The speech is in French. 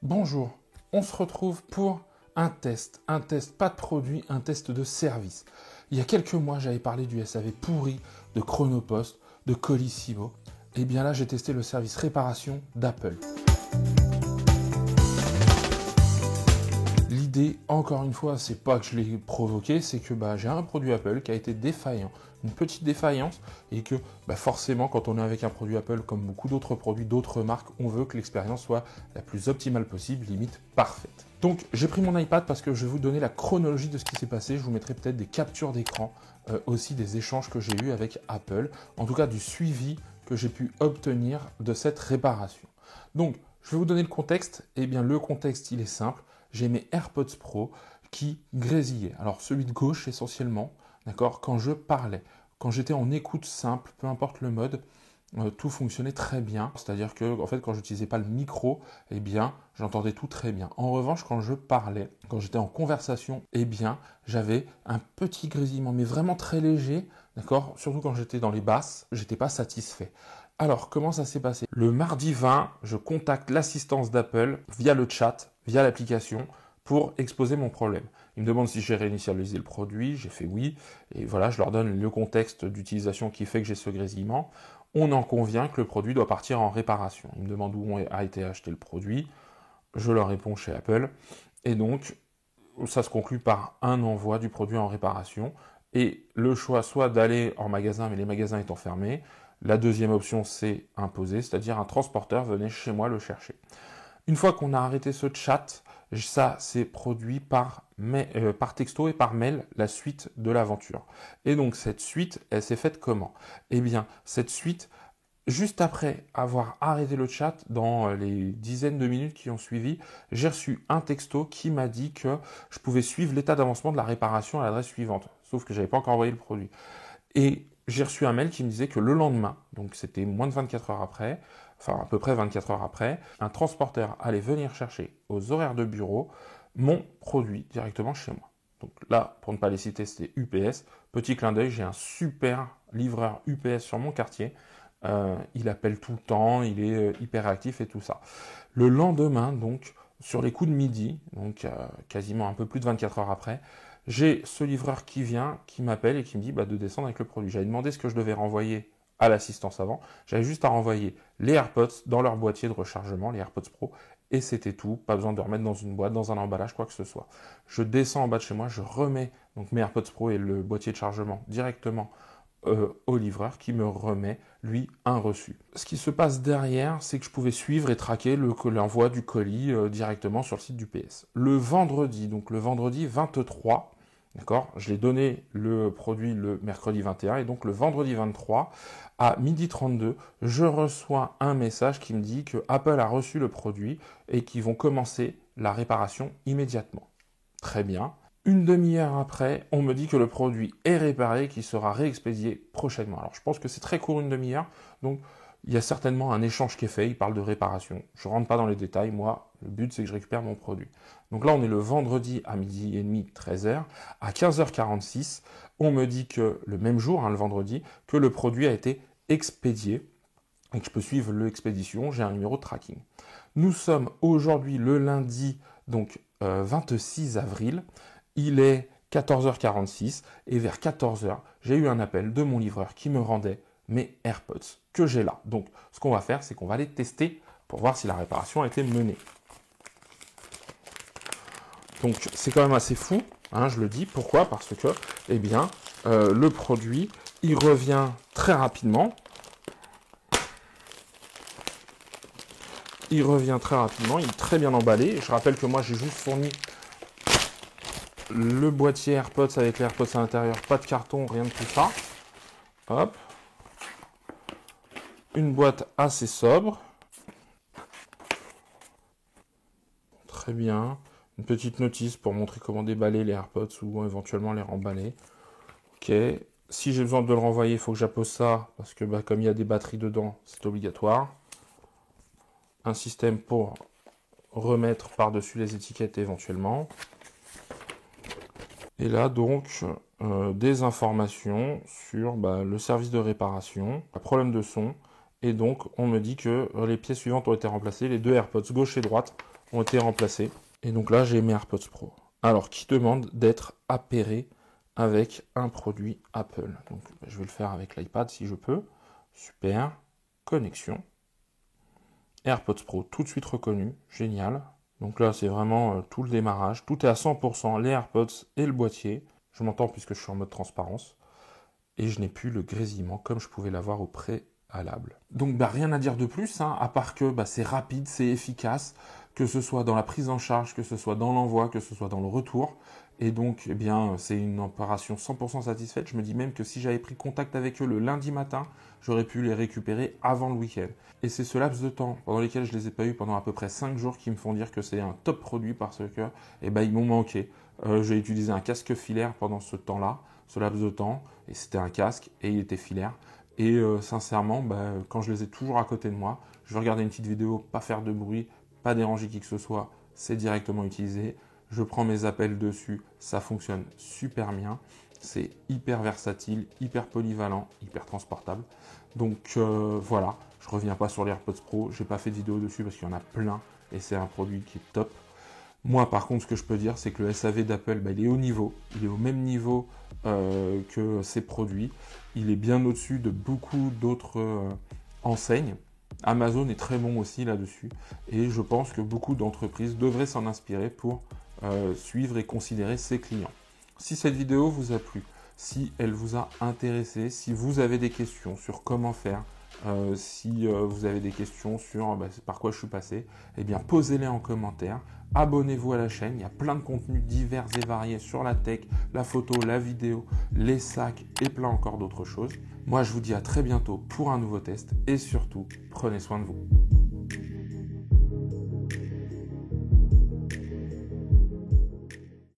Bonjour, on se retrouve pour un test pas de produit, un test de service. Il y a quelques mois, j'avais parlé du SAV pourri de Chronopost, de Colissimo. Et bien là, j'ai testé le service réparation d'Apple. L'idée, encore une fois, c'est pas que je l'ai provoqué, c'est que j'ai un produit Apple qui a été défaillant, une petite défaillance, et que forcément, quand on est avec un produit Apple, comme beaucoup d'autres produits, d'autres marques, on veut que l'expérience soit la plus optimale possible, limite parfaite. Donc j'ai pris mon iPad parce que je vais vous donner la chronologie de ce qui s'est passé, je vous mettrai peut-être des captures d'écran, aussi des échanges que j'ai eus avec Apple, en tout cas du suivi que j'ai pu obtenir de cette réparation. Donc, je vais vous donner le contexte. Eh bien, le contexte, il est simple. J'ai mes AirPods Pro qui grésillaient. Alors, celui de gauche essentiellement, d'accord, quand je parlais. Quand j'étais en écoute simple, peu importe le mode, tout fonctionnait très bien. C'est-à-dire que, en fait, quand j'utilisais pas le micro, eh bien, j'entendais tout très bien. En revanche, quand je parlais, quand j'étais en conversation, eh bien, j'avais un petit grésillement, mais vraiment très léger, d'accord. Surtout quand j'étais dans les basses, j'étais pas satisfait. Alors, comment ça s'est passé? Le mardi 20, je contacte l'assistance d'Apple via le chat, via l'application, pour exposer mon problème. Ils me demandent si j'ai réinitialisé le produit, j'ai fait oui, et voilà, je leur donne le contexte d'utilisation qui fait que j'ai ce grésillement. On en convient que le produit doit partir en réparation. Ils me demandent où a été acheté le produit, je leur réponds chez Apple, et donc ça se conclut par un envoi du produit en réparation, et le choix soit d'aller en magasin, mais les magasins étant fermés. La deuxième option, c'est imposer, c'est-à-dire un transporteur venait chez moi le chercher. Une fois qu'on a arrêté ce chat, ça s'est produit par texto et par mail, la suite de l'aventure. Et donc cette suite, elle s'est faite comment? Eh bien, cette suite, juste après avoir arrêté le chat, dans les dizaines de minutes qui ont suivi, j'ai reçu un texto qui m'a dit que je pouvais suivre l'état d'avancement de la réparation à l'adresse suivante. Sauf que j'avais pas encore envoyé le produit. Et j'ai reçu un mail qui me disait que le lendemain, donc c'était moins de 24 heures après, enfin à peu près 24 heures après, un transporteur allait venir chercher aux horaires de bureau mon produit directement chez moi. Donc là, pour ne pas les citer, c'était UPS. Petit clin d'œil, j'ai un super livreur UPS sur mon quartier. Il appelle tout le temps, il est hyper actif et tout ça. Le lendemain, donc, sur les coups de midi, donc quasiment un peu plus de 24 heures après, j'ai ce livreur qui vient, qui m'appelle et qui me dit de descendre avec le produit. J'avais demandé ce que je devais renvoyer à l'assistance avant. J'avais juste à renvoyer les AirPods dans leur boîtier de rechargement, les AirPods Pro, et c'était tout. Pas besoin de remettre dans une boîte, dans un emballage, quoi que ce soit. Je descends en bas de chez moi, je remets donc mes AirPods Pro et le boîtier de chargement directement au livreur qui me remet, lui, un reçu. Ce qui se passe derrière, c'est que je pouvais suivre et traquer l'envoi du colis directement sur le site du PS. Le vendredi 23, d'accord, je l'ai donné le produit le mercredi 21, et donc le vendredi 23, à 12h32, je reçois un message qui me dit que Apple a reçu le produit et qu'ils vont commencer la réparation immédiatement. Très bien. Une demi-heure après, on me dit que le produit est réparé et qu'il sera réexpédié prochainement. Alors je pense que c'est très court, une demi-heure, donc il y a certainement un échange qui est fait, il parle de réparation. Je ne rentre pas dans les détails, moi, le but c'est que je récupère mon produit. Donc là on est le vendredi à 12h30, 13h, à 15h46, on me dit que le même jour, le vendredi, que le produit a été expédié et que je peux suivre l'expédition, j'ai un numéro de tracking. Nous sommes aujourd'hui le lundi, donc 26 avril, il est 14h46 et vers 14h, j'ai eu un appel de mon livreur qui me rendait mes AirPods que j'ai là. Donc ce qu'on va faire, c'est qu'on va les tester pour voir si la réparation a été menée. Donc c'est quand même assez fou, je le dis. Pourquoi? Parce que le produit, il revient très rapidement. Il revient très rapidement, il est très bien emballé. Je rappelle que moi j'ai juste fourni le boîtier AirPods avec les AirPods à l'intérieur, pas de carton, rien de tout ça. Hop. Une boîte assez sobre. Très bien. Une petite notice pour montrer comment déballer les AirPods ou éventuellement les remballer. Ok. Si j'ai besoin de le renvoyer, il faut que j'appose ça parce que comme il y a des batteries dedans, c'est obligatoire. Un système pour remettre par-dessus les étiquettes éventuellement. Et là donc des informations sur le service de réparation, un problème de son, et donc on me dit que les pièces suivantes ont été remplacées, les deux AirPods gauche et droite ont été remplacés. Et donc là, j'ai mes AirPods Pro. Alors, qui demande d'être appairé avec un produit Apple. Donc, je vais le faire avec l'iPad si je peux. Super. Connexion. AirPods Pro, tout de suite reconnu. Génial. Donc là, c'est vraiment tout le démarrage. Tout est à 100%, les AirPods et le boîtier. Je m'entends puisque je suis en mode transparence. Et je n'ai plus le grésillement comme je pouvais l'avoir au préalable. Donc rien à dire de plus, hein, à part que c'est rapide, c'est efficace, que ce soit dans la prise en charge, que ce soit dans l'envoi, que ce soit dans le retour. Et donc, c'est une opération 100% satisfaite. Je me dis même que si j'avais pris contact avec eux le lundi matin, j'aurais pu les récupérer avant le week-end. Et c'est ce laps de temps pendant lesquels je ne les ai pas eu pendant à peu près 5 jours qui me font dire que c'est un top produit parce que ils m'ont manqué. J'ai utilisé un casque filaire pendant ce temps-là, ce laps de temps, et c'était un casque et il était filaire. Et sincèrement, quand je les ai toujours à côté de moi, je vais regarder une petite vidéo, pas faire de bruit, pas déranger qui que ce soit, c'est directement utilisé. Je prends mes appels dessus, ça fonctionne super bien. C'est hyper versatile, hyper polyvalent, hyper transportable. Donc voilà, je reviens pas sur les AirPods Pro, j'ai pas fait de vidéo dessus parce qu'il y en a plein et c'est un produit qui est top. Moi, par contre, ce que je peux dire, c'est que le SAV d'Apple, il est au niveau. Il est au même niveau que ses produits. Il est bien au-dessus de beaucoup d'autres enseignes. Amazon est très bon aussi là-dessus. Et je pense que beaucoup d'entreprises devraient s'en inspirer pour suivre et considérer ses clients. Si cette vidéo vous a plu, si elle vous a intéressé, si vous avez des questions sur comment faire, si vous avez des questions sur par quoi je suis passé, posez-les en commentaire. Abonnez-vous à la chaîne, il y a plein de contenus divers et variés sur la tech, la photo, la vidéo, les sacs et plein encore d'autres choses. Moi, je vous dis à très bientôt pour un nouveau test et surtout, prenez soin de vous.